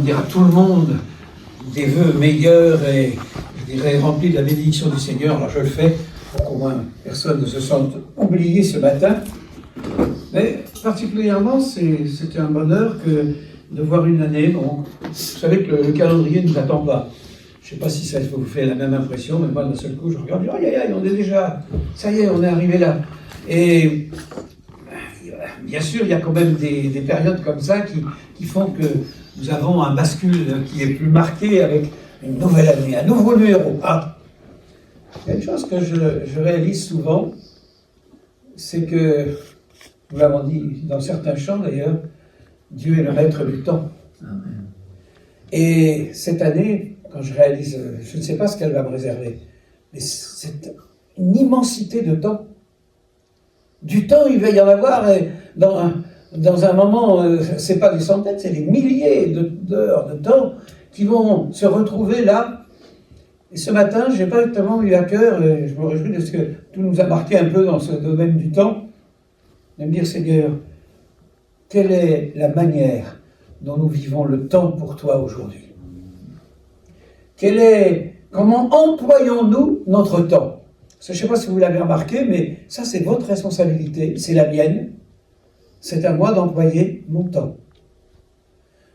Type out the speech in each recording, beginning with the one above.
dire à tout le monde des vœux meilleurs et, je dirais, remplis de la bénédiction du Seigneur. Alors je le fais pour qu'au moins personne ne se sente oublié ce matin. Mais particulièrement, c'était un bonheur que de voir une année. Bon, vous savez que le calendrier ne nous attend pas. Je ne sais pas si ça vous fait la même impression, mais moi, d'un seul coup, je regarde, aïe, aïe, aïe, on est déjà, ça y est, on est arrivé là. Et bien sûr, il y a quand même des périodes comme ça qui font que nous avons un bascule qui est plus marqué avec une nouvelle année, un nouveau numéro. Ah, il y a une chose que je réalise souvent, c'est que, nous l'avons dit dans certains chants d'ailleurs, Dieu est le maître du temps. Amen. Et cette année, quand je réalise, je ne sais pas ce qu'elle va me réserver, mais c'est une immensité de temps. Du temps, il va y en avoir, et dans un moment, c'est pas des centaines, c'est des milliers d'heures de temps qui vont se retrouver là. Et ce matin, j'ai pas tellement eu à cœur, et je me réjouis de ce que tout nous a marqué un peu dans ce domaine du temps, de me dire, Seigneur, quelle est la manière dont nous vivons le temps pour toi aujourd'hui? Comment employons-nous notre temps? Je ne sais pas si vous l'avez remarqué, mais ça c'est votre responsabilité, c'est la mienne. C'est à moi d'employer mon temps.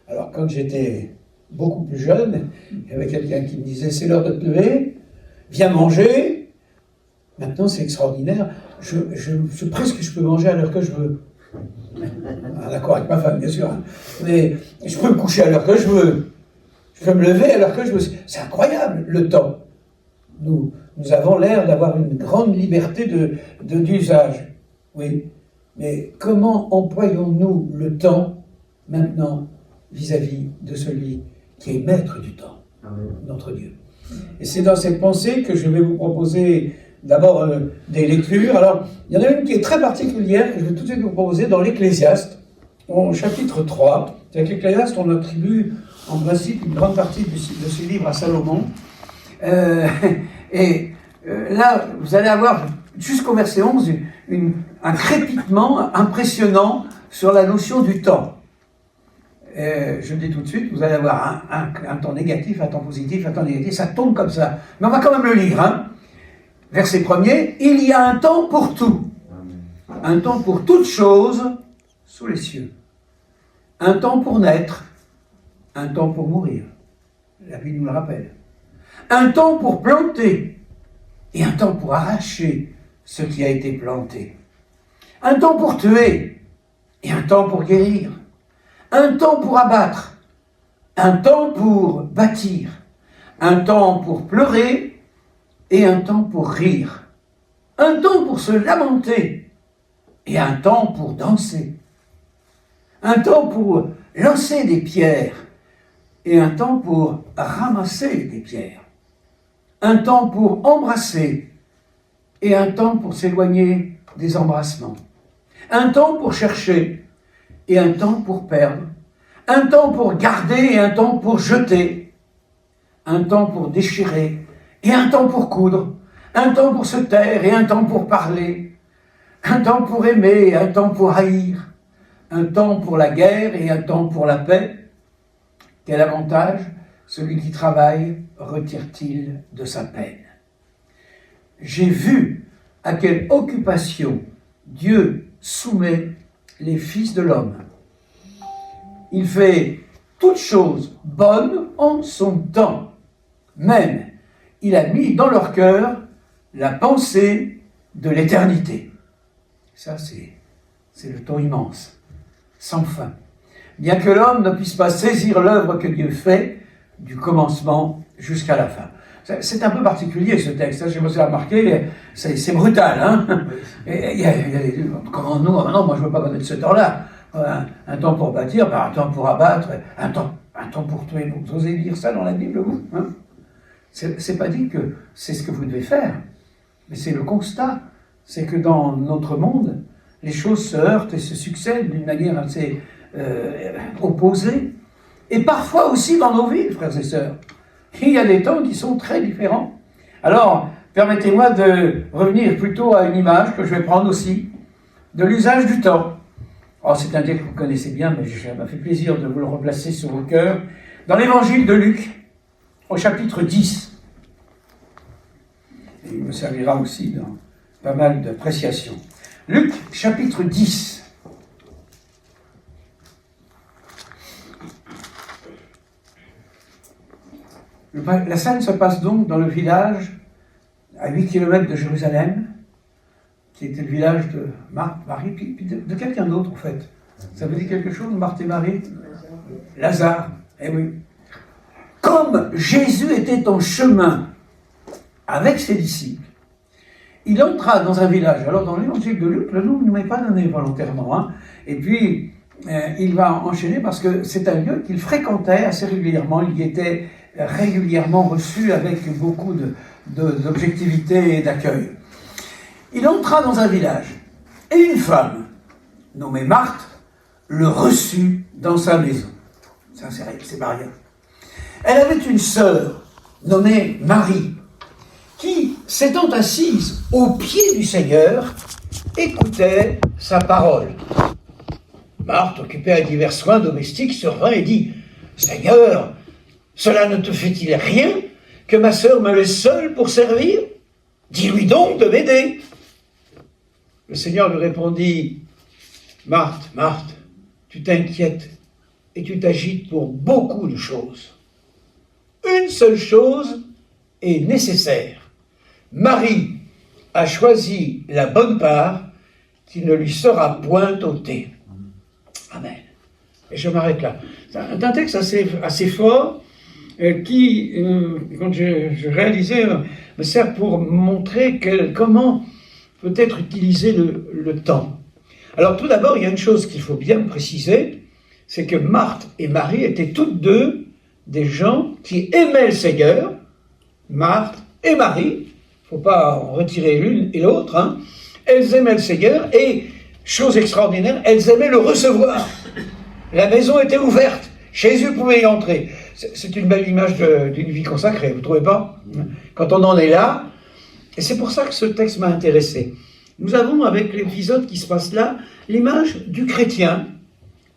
Alors quand j'étais beaucoup plus jeune, il y avait quelqu'un qui me disait, c'est l'heure de te lever, viens manger. Maintenant c'est extraordinaire, presque je peux manger à l'heure que je veux. D'accord avec ma femme, bien sûr. Mais je peux me coucher à l'heure que je veux. Je peux me lever à l'heure que je veux. C'est incroyable, le temps. Nous avons l'air d'avoir une grande liberté d'usage. Oui. Mais comment employons-nous le temps, maintenant, vis-à-vis de celui qui est maître du temps, notre Dieu? Et c'est dans cette pensée que je vais vous proposer d'abord des lectures. Alors, il y en a une qui est très particulière, que je vais tout de suite vous proposer dans l'Ecclésiaste, au chapitre 3. Avec l'Ecclésiaste, on attribue en principe une grande partie de ce livre à Salomon. Là, vous allez avoir, jusqu'au verset 11, un crépitement impressionnant sur la notion du temps. Je le dis tout de suite, vous allez avoir un temps négatif, un temps positif, un temps négatif, ça tombe comme ça. Mais on va quand même le lire, hein. Verset 1er, il y a un temps pour tout, un temps pour toutes choses sous les cieux, un temps pour naître, un temps pour mourir, la Bible nous le rappelle, un temps pour planter et un temps pour arracher ce qui a été planté, un temps pour tuer et un temps pour guérir, un temps pour abattre, un temps pour bâtir, un temps pour pleurer et un temps pour rire, un temps pour se lamenter et un temps pour danser, un temps pour lancer des pierres et un temps pour ramasser des pierres, un temps pour embrasser et un temps pour s'éloigner des embrassements, un temps pour chercher et un temps pour perdre, un temps pour garder et un temps pour jeter, un temps pour déchirer et un temps pour coudre, un temps pour se taire et un temps pour parler, un temps pour aimer et un temps pour haïr, un temps pour la guerre et un temps pour la paix. Quel avantage celui qui travaille retire-t-il de sa peine? J'ai vu à quelle occupation Dieu soumet les fils de l'homme. Il fait toutes choses bonnes en son temps. Même, il a mis dans leur cœur la pensée de l'éternité. Ça, c'est le temps immense, sans fin. Bien que l'homme ne puisse pas saisir l'œuvre que Dieu fait, du commencement jusqu'à la fin. C'est un peu particulier ce texte, j'ai aussi remarqué, c'est brutal. Hein, comment nous, non, moi je ne veux pas connaître ce temps-là. Un temps pour bâtir, un temps pour abattre, un temps pour tuer. Vous osez lire ça dans la Bible, vous, hein? C'est pas dit que c'est ce que vous devez faire, mais c'est le constat. C'est que dans notre monde, les choses se heurtent et se succèdent d'une manière assez opposée. Et parfois aussi dans nos vies, frères et sœurs. Il y a des temps qui sont très différents. Alors, permettez-moi de revenir plutôt à une image que je vais prendre aussi, de l'usage du temps. Oh, c'est un texte que vous connaissez bien, mais ça m'a fait plaisir de vous le replacer sur vos cœurs. Dans l'évangile de Luc, au chapitre 10, et il me servira aussi dans pas mal d'appréciations. Luc, chapitre 10. La scène se passe donc dans le village à 8 km de Jérusalem, qui était le village de Marthe, Marie, puis de quelqu'un d'autre en fait. Ça vous dit quelque chose, Marthe et Marie? Lazare, eh oui. Comme Jésus était en chemin avec ses disciples, il entra dans un village. Alors dans l'évangile de Luc, le nom ne m'est pas donné volontairement. Hein. Et puis, il va enchaîner parce que c'est un lieu qu'il fréquentait assez régulièrement. Il y était régulièrement reçu avec beaucoup d'objectivité et d'accueil. Il entra dans un village et une femme, nommée Marthe, le reçut dans sa maison. Ça, c'est pas rien. Elle avait une sœur nommée Marie, qui, s'étant assise aux pieds du Seigneur, écoutait sa parole. Marthe, occupée à divers soins domestiques, se revint et dit « Seigneur, cela ne te fait-il rien que ma sœur me laisse seule pour servir? Dis-lui donc de m'aider. » Le Seigneur lui répondit « Marthe, Marthe, tu t'inquiètes et tu t'agites pour beaucoup de choses. Une seule chose est nécessaire. Marie a choisi la bonne part qui ne lui sera point ôtée. » Amen. Et je m'arrête là. C'est un texte assez fort qui, quand je réalisais, me sert pour montrer comment peut être utilisé le temps. Alors tout d'abord, il y a une chose qu'il faut bien préciser, c'est que Marthe et Marie étaient toutes deux des gens qui aimaient le Seigneur, Marthe et Marie, il ne faut pas en retirer l'une et l'autre, hein. Elles aimaient le Seigneur et, chose extraordinaire, elles aimaient le recevoir. La maison était ouverte, Jésus pouvait y entrer. C'est une belle image d'une vie consacrée, vous ne trouvez pas? Quand on en est là, et c'est pour ça que ce texte m'a intéressé. Nous avons, avec l'épisode qui se passe là, l'image du chrétien,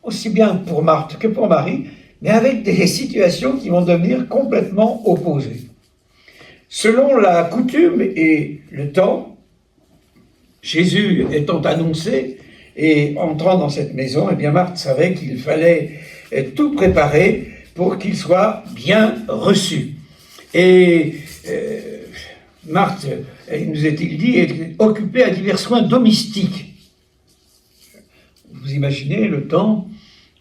aussi bien pour Marthe que pour Marie, mais avec des situations qui vont devenir complètement opposées. Selon la coutume et le temps, Jésus étant annoncé et entrant dans cette maison, eh bien Marthe savait qu'il fallait tout préparer pour qu'il soit bien reçu. Et Marthe, nous est-il dit, est occupée à divers soins domestiques. Vous imaginez le temps,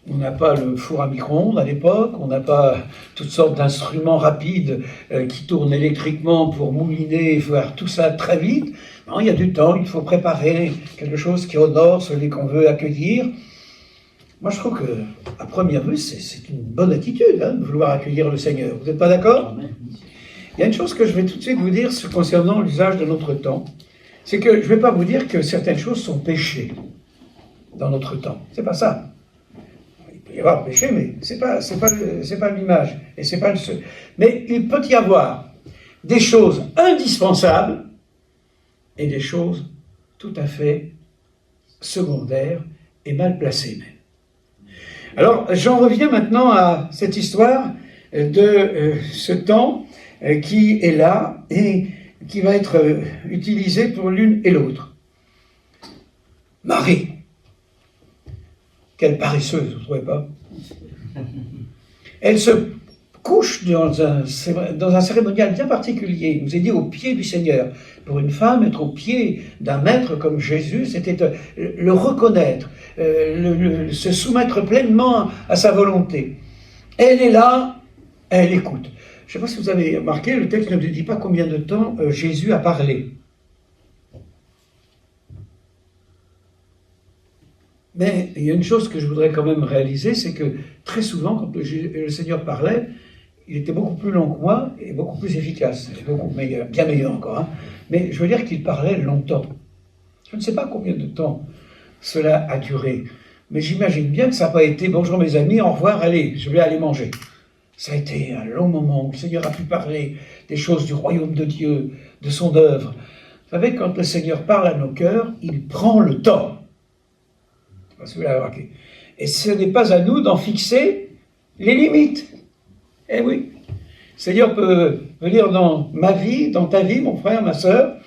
on n'a pas le four à micro-ondes à l'époque, on n'a pas toutes sortes d'instruments rapides qui tournent électriquement pour mouliner et faire tout ça très vite. Non, il y a du temps, il faut préparer quelque chose qui honore celui qu'on veut accueillir. Moi, je trouve qu'à première vue, c'est une bonne attitude de vouloir accueillir le Seigneur. Vous n'êtes pas d'accord? Il y a une chose que je vais tout de suite vous dire concernant l'usage de notre temps. C'est que je ne vais pas vous dire que certaines choses sont péchées dans notre temps. C'est pas ça. Il peut y avoir péché, mais c'est pas l'image. Et c'est pas le seul. Mais il peut y avoir des choses indispensables et des choses tout à fait secondaires et mal placées même. Alors, j'en reviens maintenant à cette histoire de ce temps qui est là et qui va être utilisé pour l'une et l'autre. Marie, quelle paresseuse, vous ne trouvez pas? Elle se couche dans un cérémonial bien particulier. Il nous est dit au pied du Seigneur. Pour une femme, être au pied d'un maître comme Jésus, c'était le reconnaître, se soumettre pleinement à sa volonté. Elle est là, elle écoute. Je ne sais pas si vous avez remarqué, le texte ne nous dit pas combien de temps Jésus a parlé. Mais il y a une chose que je voudrais quand même réaliser, c'est que très souvent, quand le Seigneur parlait, il était beaucoup plus long que moi et beaucoup plus efficace, beaucoup meilleur, bien meilleur encore. Hein. Mais je veux dire qu'il parlait longtemps. Je ne sais pas combien de temps cela a duré, mais j'imagine bien que ça n'a pas été « Bonjour mes amis, au revoir, allez, je vais aller manger ». Ça a été un long moment où le Seigneur a pu parler des choses du royaume de Dieu, de son œuvre. Vous savez, quand le Seigneur parle à nos cœurs, il prend le temps. Je ne sais pas si vous l'avez remarqué. Et ce n'est pas à nous d'en fixer les limites. Eh oui, le Seigneur peut venir dans ma vie, dans ta vie, mon frère, ma sœur,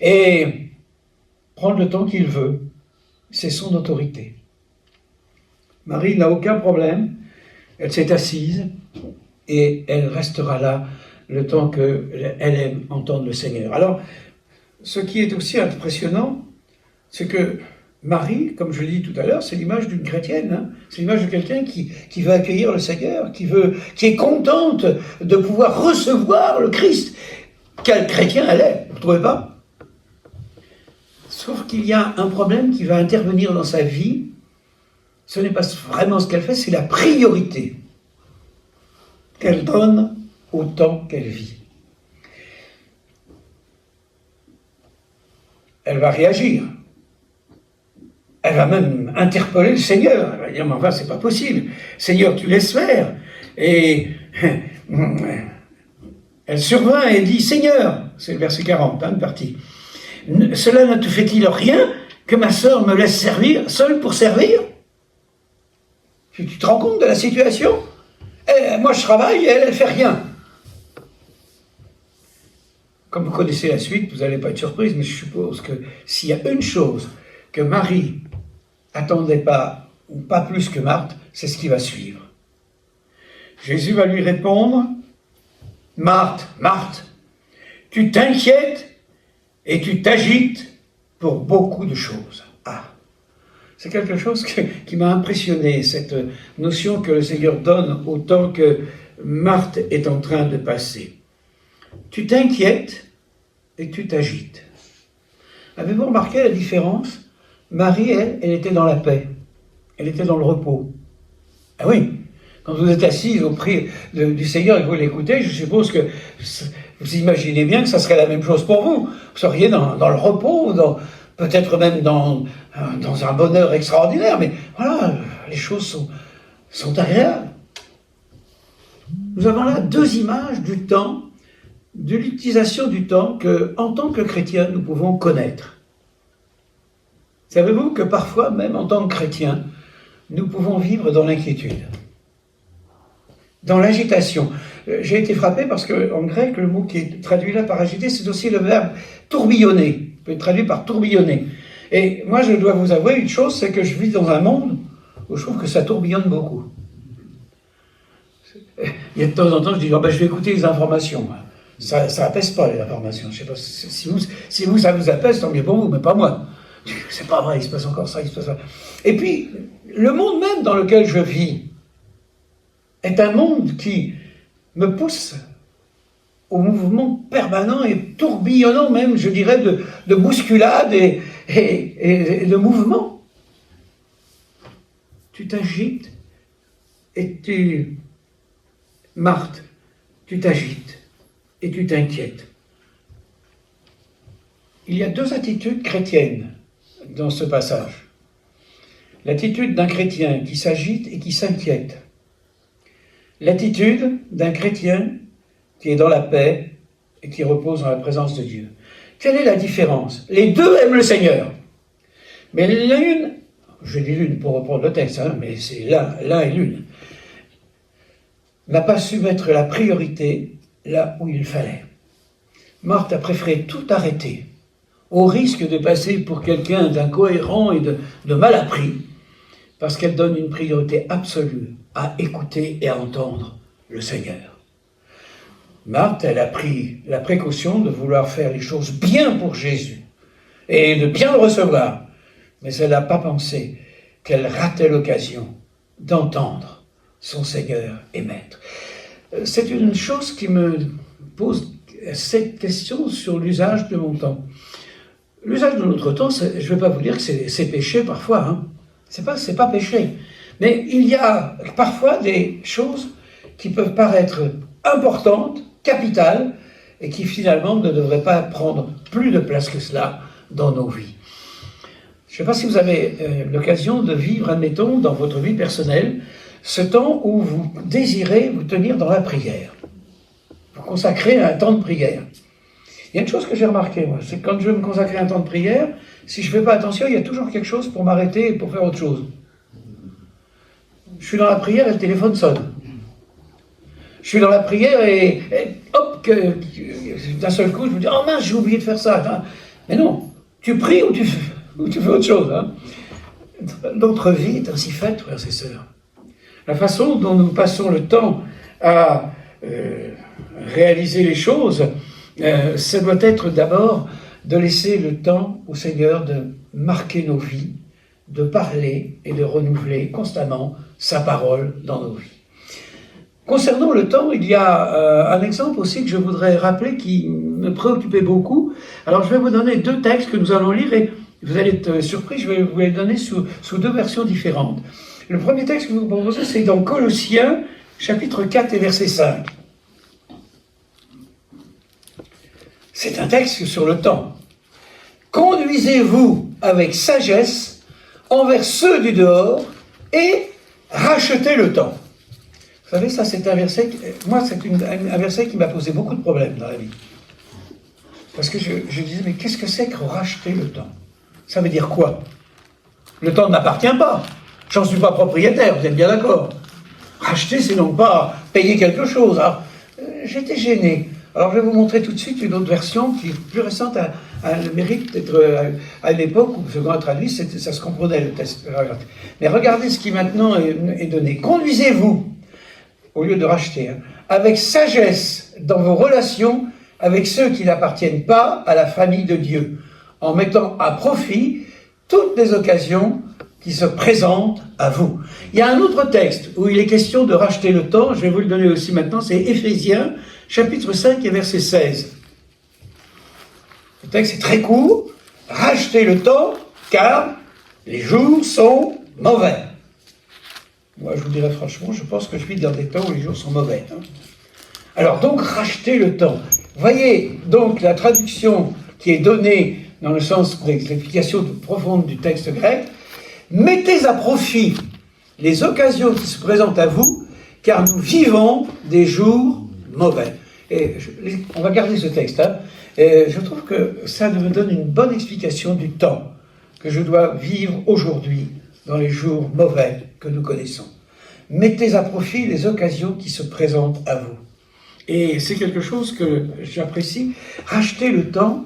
et prendre le temps qu'il veut. C'est son autorité. Marie n'a aucun problème. Elle s'est assise et elle restera là le temps qu'elle aime entendre le Seigneur. Alors, ce qui est aussi impressionnant, c'est que Marie, comme je l'ai dit tout à l'heure, c'est l'image d'une chrétienne. Hein. C'est l'image de quelqu'un qui veut accueillir le Seigneur, qui est contente de pouvoir recevoir le Christ. Quel chrétien elle est, vous ne trouvez pas? Sauf qu'il y a un problème qui va intervenir dans sa vie. Ce n'est pas vraiment ce qu'elle fait, c'est la priorité qu'elle donne au temps qu'elle vit. Elle va réagir. Elle va même interpeller le Seigneur. Elle va dire, mais enfin, c'est pas possible. Seigneur, tu laisses faire. Et elle survint et dit, Seigneur, c'est le verset 40, une partie. Cela ne te fait-il rien que ma sœur me laisse servir, seule pour servir? Tu te rends compte de la situation? Moi, je travaille et elle fait rien. Comme vous connaissez la suite, vous n'allez pas être surprise, mais je suppose que s'il y a une chose que Marie attendait pas, ou pas plus que Marthe, c'est ce qui va suivre. Jésus va lui répondre, Marthe, Marthe, tu t'inquiètes et tu t'agites pour beaucoup de choses. Ah, c'est quelque chose qui m'a impressionné, cette notion que le Seigneur donne au temps que Marthe est en train de passer. Tu t'inquiètes et tu t'agites. Avez-vous remarqué la différence? Marie, elle était dans la paix. Elle était dans le repos. Ah oui, quand vous êtes assise au prix du Seigneur et que vous l'écoutez, je suppose que vous imaginez bien que ça serait la même chose pour vous. Vous seriez dans le repos, peut-être même dans un bonheur extraordinaire, mais voilà, les choses sont agréables. Nous avons là deux images du temps, de l'utilisation du temps que, en tant que chrétiens, nous pouvons connaître. Savez-vous que parfois, même en tant que chrétiens, nous pouvons vivre dans l'inquiétude, dans l'agitation. J'ai été frappé parce qu'en grec, le mot qui est traduit là par agiter, c'est aussi le verbe tourbillonner. Il peut être traduit par tourbillonner. Et moi, je dois vous avouer une chose, c'est que je vis dans un monde où je trouve que ça tourbillonne beaucoup. Il y a de temps en temps, je dis, je vais écouter les informations. Ça apaise pas, les informations. Je sais pas, si vous, ça vous apaise, tant mieux pour vous, mais pas moi. C'est pas vrai, il se passe encore ça, il se passe ça. Et puis, le monde même dans lequel je vis est un monde qui me pousse au mouvement permanent et tourbillonnant même, je dirais, de bousculade et de mouvement. Tu t'agites et Marthe, tu t'agites et tu t'inquiètes. Il y a deux attitudes chrétiennes dans ce passage. L'attitude d'un chrétien qui s'agite et qui s'inquiète. L'attitude d'un chrétien qui est dans la paix et qui repose dans la présence de Dieu. Quelle est la différence? Les deux aiment le Seigneur. Mais l'une, je dis l'une pour reprendre le texte, mais c'est l'un et l'une, n'a pas su mettre la priorité là où il fallait. Marthe a préféré tout arrêter, au risque de passer pour quelqu'un d'incohérent et de mal appris, parce qu'elle donne une priorité absolue à écouter et à entendre le Seigneur. Marthe, elle a pris la précaution de vouloir faire les choses bien pour Jésus et de bien le recevoir, mais elle n'a pas pensé qu'elle ratait l'occasion d'entendre son Seigneur et Maître. C'est une chose qui me pose cette question sur l'usage de mon temps. L'usage de notre temps, je ne vais pas vous dire que c'est péché parfois, hein. C'est pas péché. Mais il y a parfois des choses qui peuvent paraître importantes, capitales, et qui finalement ne devraient pas prendre plus de place que cela dans nos vies. Je ne sais pas si vous avez l'occasion de vivre, admettons, dans votre vie personnelle, ce temps où vous désirez vous tenir dans la prière. Vous consacrez un temps de prière. Il y a une chose que j'ai remarquée, moi, c'est que quand je veux me consacrer un temps de prière, si je ne fais pas attention, il y a toujours quelque chose pour m'arrêter et pour faire autre chose. Je suis dans la prière et le téléphone sonne. je suis dans la prière et hop, d'un seul coup, je me dis, oh mince, j'ai oublié de faire ça. Mais non, tu pries ou tu fais autre chose. Hein. Notre vie est ainsi faite, frères et sœurs. La façon dont nous passons le temps à réaliser les choses, ça doit être d'abord de laisser le temps au Seigneur de marquer nos vies, de parler et de renouveler constamment sa parole dans nos vies. Concernant le temps, il y a un exemple aussi que je voudrais rappeler qui me préoccupait beaucoup. Alors je vais vous donner 2 textes que nous allons lire et vous allez être surpris, je vais vous les donner sous 2 versions différentes. Le premier texte que je vous propose, c'est dans Colossiens, chapitre 4 et verset 5. C'est un texte sur le temps. « Conduisez-vous avec sagesse envers ceux du dehors et rachetez le temps. » Vous savez, ça c'est un verset, moi c'est un verset qui m'a posé beaucoup de problèmes dans la vie. Parce que je disais, mais qu'est-ce que c'est que racheter le temps? Ça veut dire quoi? Le temps ne m'appartient pas. J'en suis pas propriétaire, vous êtes bien d'accord? Racheter, c'est donc pas payer quelque chose. Alors, j'étais gêné. Alors je vais vous montrer tout de suite une autre version qui est plus récente, a le mérite d'être à l'époque où ce grand traduit, ça se comprenait le texte. Mais regardez ce qui maintenant est donné. Conduisez-vous, au lieu de racheter, avec sagesse dans vos relations avec ceux qui n'appartiennent pas à la famille de Dieu, en mettant à profit toutes les occasions qui se présentent à vous. Il y a un autre texte où il est question de racheter le temps, je vais vous le donner aussi maintenant, c'est Éphésiens, chapitre 5 et verset 16. Le texte est très court. Rachetez le temps, car les jours sont mauvais. Moi, je vous dirais franchement, je pense que je vis dans des temps où les jours sont mauvais. Hein. Alors, donc, rachetez le temps. Voyez, donc, la traduction qui est donnée dans le sens de l'explication profonde du texte grec. Mettez à profit les occasions qui se présentent à vous, car nous vivons des jours mauvais. Et on va garder ce texte. Hein. Et je trouve que ça me donne une bonne explication du temps que je dois vivre aujourd'hui dans les jours mauvais que nous connaissons. Mettez à profit les occasions qui se présentent à vous. Et c'est quelque chose que j'apprécie. Racheter le temps,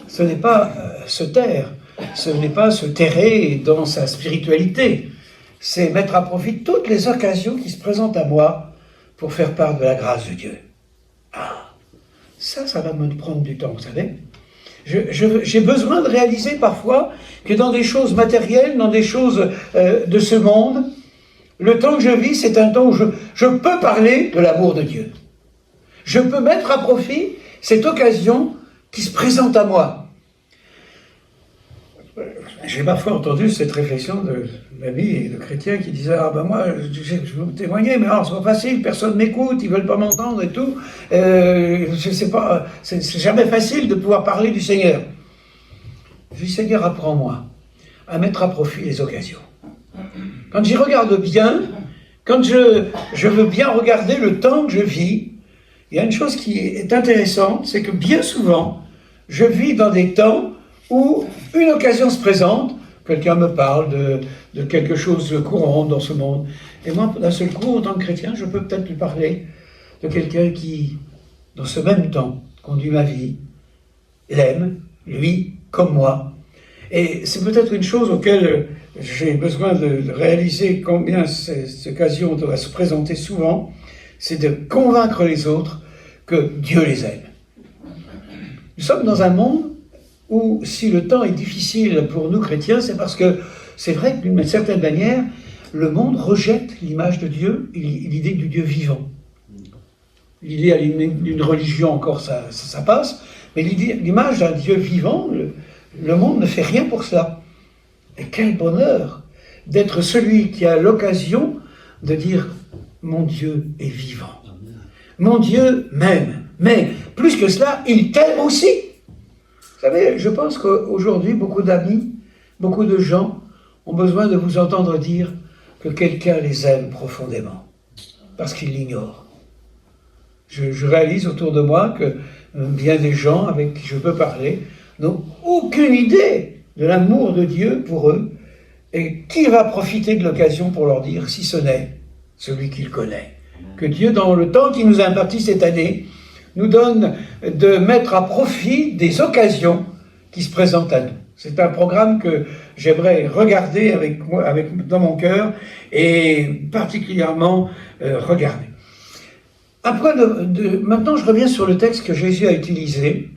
ce n'est pas se taire, ce n'est pas se terrer dans sa spiritualité. C'est mettre à profit toutes les occasions qui se présentent à moi pour faire part de la grâce de Dieu. Ah, ça va me prendre du temps, vous savez. J'ai besoin de réaliser parfois que dans des choses matérielles, dans des choses de ce monde, le temps que je vis, c'est un temps où je peux parler de l'amour de Dieu. Je peux mettre à profit cette occasion qui se présente à moi. J'ai parfois entendu cette réflexion d'amis et de chrétiens qui disaient « Ah ben moi, je vais vous témoigner, mais alors c'est pas facile, personne m'écoute, ils veulent pas m'entendre et tout. Je sais pas, c'est jamais facile de pouvoir parler du Seigneur. » Je dis « Seigneur, apprends-moi à mettre à profit les occasions. Quand j'y regarde bien, quand je veux bien regarder le temps que je vis, il y a une chose qui est intéressante, c'est que bien souvent, je vis dans des temps où une occasion se présente, quelqu'un me parle de quelque chose de courant dans ce monde, et moi, d'un seul coup, en tant que chrétien, je peux peut-être lui parler de quelqu'un qui, dans ce même temps, conduit ma vie, l'aime, lui, comme moi. Et c'est peut-être une chose auquel j'ai besoin de réaliser combien cette occasion doit se présenter souvent, c'est de convaincre les autres que Dieu les aime. Nous sommes dans un monde où, si le temps est difficile pour nous chrétiens, c'est parce que c'est vrai que d'une certaine manière, le monde rejette l'image de Dieu et l'idée du Dieu vivant. L'idée d'une religion, encore, ça passe, mais l'image d'un Dieu vivant, le monde ne fait rien pour cela. Et quel bonheur d'être celui qui a l'occasion de dire « Mon Dieu est vivant. Mon Dieu m'aime. Mais plus que cela, il t'aime aussi. » Vous savez, je pense qu'aujourd'hui, beaucoup d'amis, beaucoup de gens ont besoin de vous entendre dire que quelqu'un les aime profondément, parce qu'ils l'ignorent. Je réalise autour de moi que bien des gens avec qui je peux parler n'ont aucune idée de l'amour de Dieu pour eux, et qui va profiter de l'occasion pour leur dire, si ce n'est celui qu'il connaît, Que Dieu, dans le temps qu'il nous a imparti cette année, nous donne de mettre à profit des occasions qui se présentent à nous. C'est un programme que j'aimerais regarder avec moi, dans mon cœur, et particulièrement regarder. Maintenant, je reviens sur le texte que Jésus a utilisé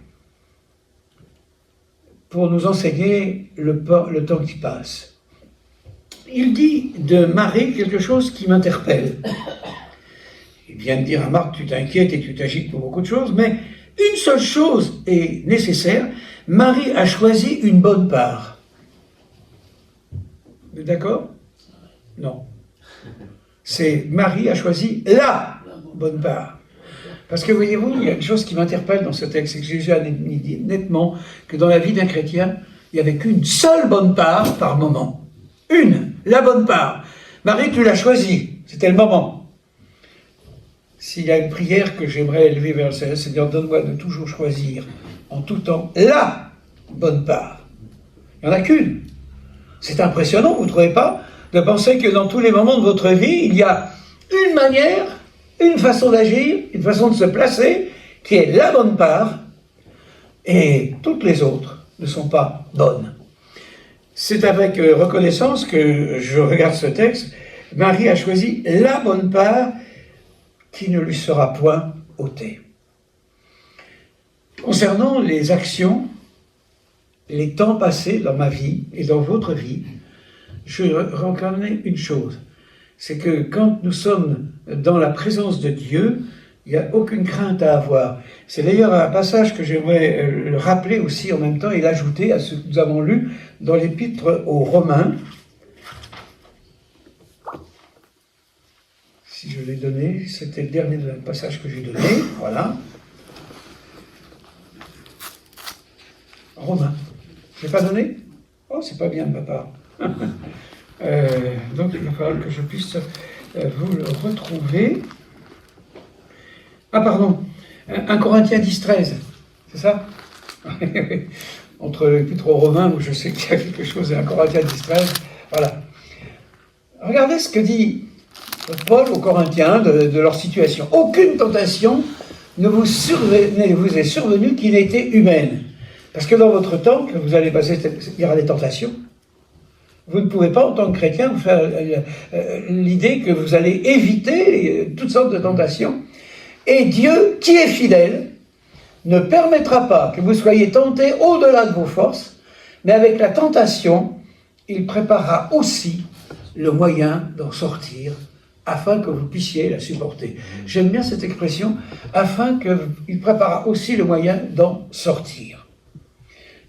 pour nous enseigner le temps qui passe. Il dit de Marie quelque chose qui m'interpelle. Il vient de dire à Marc, tu t'inquiètes et tu t'agites pour beaucoup de choses, mais une seule chose est nécessaire. Marie a choisi une bonne part. Vous êtes d'accord? Non. C'est Marie a choisi la bonne part. Parce que voyez-vous, il y a une chose qui m'interpelle dans ce texte, c'est que Jésus a dit nettement que dans la vie d'un chrétien, il n'y avait qu'une seule bonne part par moment. Une, la bonne part. Marie, tu l'as choisie, c'était le moment. S'il y a une prière que j'aimerais élever vers le Seigneur, Seigneur, donne-moi de toujours choisir en tout temps la bonne part. Il n'y en a qu'une. C'est impressionnant, vous ne trouvez pas, de penser que dans tous les moments de votre vie, il y a une manière, une façon d'agir, une façon de se placer, qui est la bonne part, et toutes les autres ne sont pas bonnes. C'est avec reconnaissance que je regarde ce texte. Marie a choisi la bonne part qui ne lui sera point ôtée. Concernant les actions, les temps passés dans ma vie et dans votre vie, je reconnais une chose, c'est que quand nous sommes dans la présence de Dieu, il n'y a aucune crainte à avoir. C'est d'ailleurs un passage que j'aimerais le rappeler aussi en même temps et l'ajouter à ce que nous avons lu dans l'épître aux Romains. Si je l'ai donné, c'était le dernier passage que j'ai donné, voilà. Romains. Je l'ai pas donné? Oh, c'est pas bien de ma part. Donc il va falloir que je puisse vous le retrouver. Ah pardon, 1 Corinthiens 10-13, c'est ça? Entre l'épître aux Romains, où je sais qu'il y a quelque chose, et 1 Corinthiens 10-13, voilà. Regardez ce que dit Paul aux Corinthiens de leur situation. Aucune tentation ne vous est survenue qui n'ait été humaine. Parce que dans votre temps, que vous allez passer, il y aura des tentations. Vous ne pouvez pas, en tant que chrétien, vous faire l'idée que vous allez éviter toutes sortes de tentations. Et Dieu, qui est fidèle, ne permettra pas que vous soyez tentés au-delà de vos forces, mais avec la tentation, il préparera aussi le moyen d'en sortir, afin que vous puissiez la supporter. J'aime bien cette expression, afin qu'il préparera aussi le moyen d'en sortir.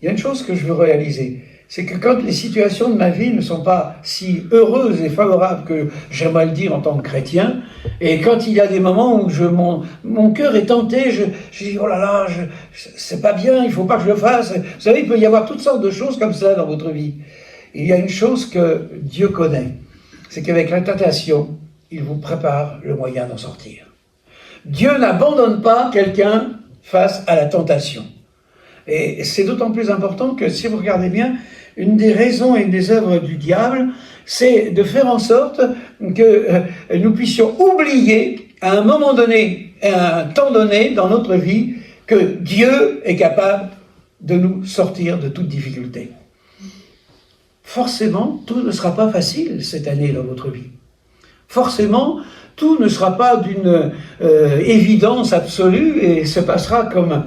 Il y a une chose que je veux réaliser, c'est que quand les situations de ma vie ne sont pas si heureuses et favorables que j'aimerais le dire en tant que chrétien, et quand il y a des moments où mon cœur est tenté, je dis, oh là là, c'est pas bien, il faut pas que je le fasse. Vous savez, il peut y avoir toutes sortes de choses comme ça dans votre vie. Il y a une chose que Dieu connaît, c'est qu'avec la tentation, il vous prépare le moyen d'en sortir. Dieu n'abandonne pas quelqu'un face à la tentation. Et c'est d'autant plus important que, si vous regardez bien, une des raisons et une des œuvres du diable, c'est de faire en sorte que nous puissions oublier, à un moment donné, à un temps donné dans notre vie, que Dieu est capable de nous sortir de toute difficulté. Forcément, tout ne sera pas facile cette année dans votre vie. Forcément, tout ne sera pas d'une évidence absolue et se passera comme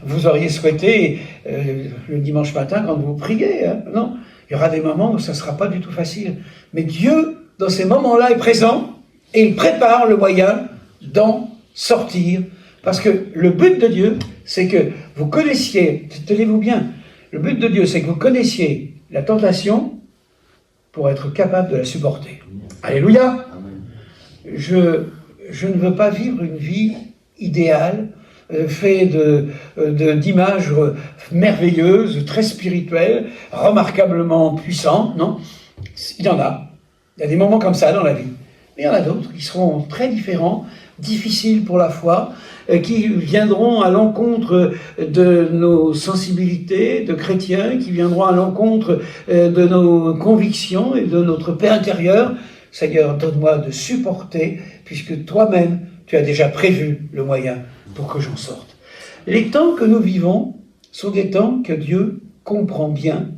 vous auriez souhaité le dimanche matin quand vous priez. Hein. Non, il y aura des moments où ça ne sera pas du tout facile. Mais Dieu, dans ces moments-là, est présent et il prépare le moyen d'en sortir. Parce que le but de Dieu, c'est que vous connaissiez, tenez-vous bien, le but de Dieu, c'est que vous connaissiez la tentation pour être capable de la supporter. Alléluia! Je ne veux pas vivre une vie idéale, faite d'images merveilleuses, très spirituelles, remarquablement puissantes, non? Il y en a. Il y a des moments comme ça dans la vie. Mais il y en a d'autres qui seront très différents, difficiles pour la foi, qui viendront à l'encontre de nos sensibilités de chrétiens, qui viendront à l'encontre de nos convictions et de notre paix intérieure. Seigneur, donne-moi de supporter, puisque toi-même, tu as déjà prévu le moyen pour que j'en sorte. Les temps que nous vivons sont des temps que Dieu comprend bien,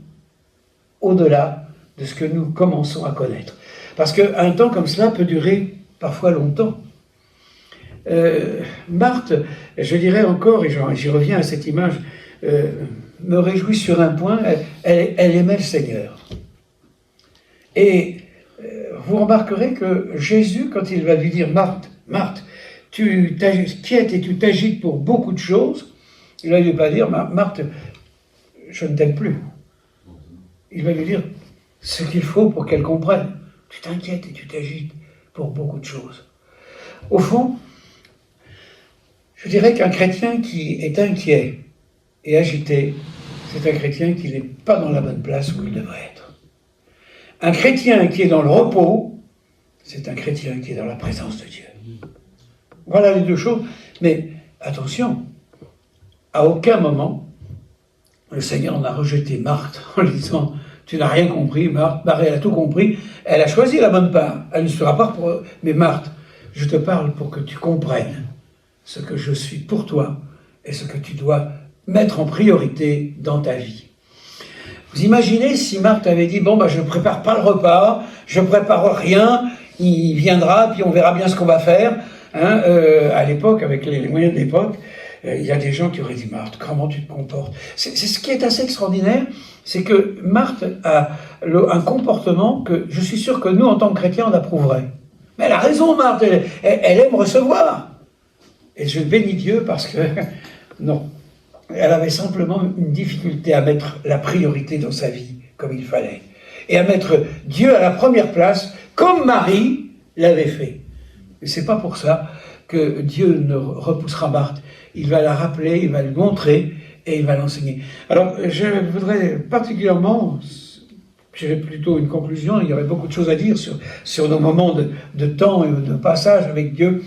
au-delà de ce que nous commençons à connaître. Parce qu'un temps comme cela peut durer parfois longtemps. Marthe, je dirais encore, et j'y reviens à cette image, me réjouit sur un point, elle aimait le Seigneur. Et vous remarquerez que Jésus, quand il va lui dire « Marthe, Marthe, tu t'inquiètes et tu t'agites pour beaucoup de choses », il ne va lui pas dire « Marthe, je ne t'aime plus ». Il va lui dire ce qu'il faut pour qu'elle comprenne. Tu t'inquiètes et tu t'agites pour beaucoup de choses. Au fond, je dirais qu'un chrétien qui est inquiet et agité, c'est un chrétien qui n'est pas dans la bonne place où il devrait être. Un chrétien qui est dans le repos, c'est un chrétien qui est dans la présence de Dieu. Voilà les deux choses. Mais attention, à aucun moment, le Seigneur n'a rejeté Marthe en lui disant « Tu n'as rien compris, Marthe. Marie, elle a tout compris. Elle a choisi la bonne part. Elle ne sera pas pour... Mais Marthe, je te parle pour que tu comprennes ce que je suis pour toi et ce que tu dois mettre en priorité dans ta vie. » Vous imaginez si Marthe avait dit « Bon, je ne prépare pas le repas, je ne prépare rien, il viendra, puis on verra bien ce qu'on va faire. » À l'époque, avec les moyens de l'époque, il y a des gens qui auraient dit « Marthe, comment tu te comportes ?» C'est ce qui est assez extraordinaire, c'est que Marthe a un comportement que je suis sûr que nous, en tant que chrétiens, on approuverait. Mais elle a raison, Marthe, elle aime recevoir. Et je bénis Dieu parce que, non, elle avait simplement une difficulté à mettre la priorité dans sa vie, comme il fallait. Et à mettre Dieu à la première place, comme Marie l'avait fait. Et c'est pas pour ça que Dieu ne repoussera Marthe. Il va la rappeler, il va lui montrer et il va l'enseigner. Alors, je voudrais particulièrement, j'ai plutôt une conclusion, il y aurait beaucoup de choses à dire sur nos moments de temps et de passage avec Dieu,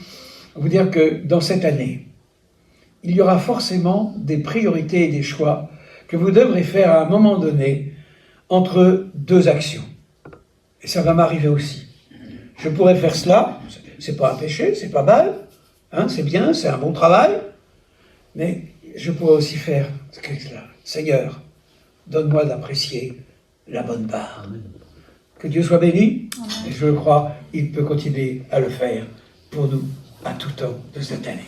vous dire que dans cette année, il y aura forcément des priorités et des choix que vous devrez faire à un moment donné entre deux actions. Et ça va m'arriver aussi. Je pourrais faire cela, c'est pas un péché, c'est pas mal, c'est bien, c'est un bon travail, mais je pourrais aussi faire cela. Seigneur, donne-moi d'apprécier la bonne part. Que Dieu soit béni, et je le crois, il peut continuer à le faire pour nous à tout temps de cette année.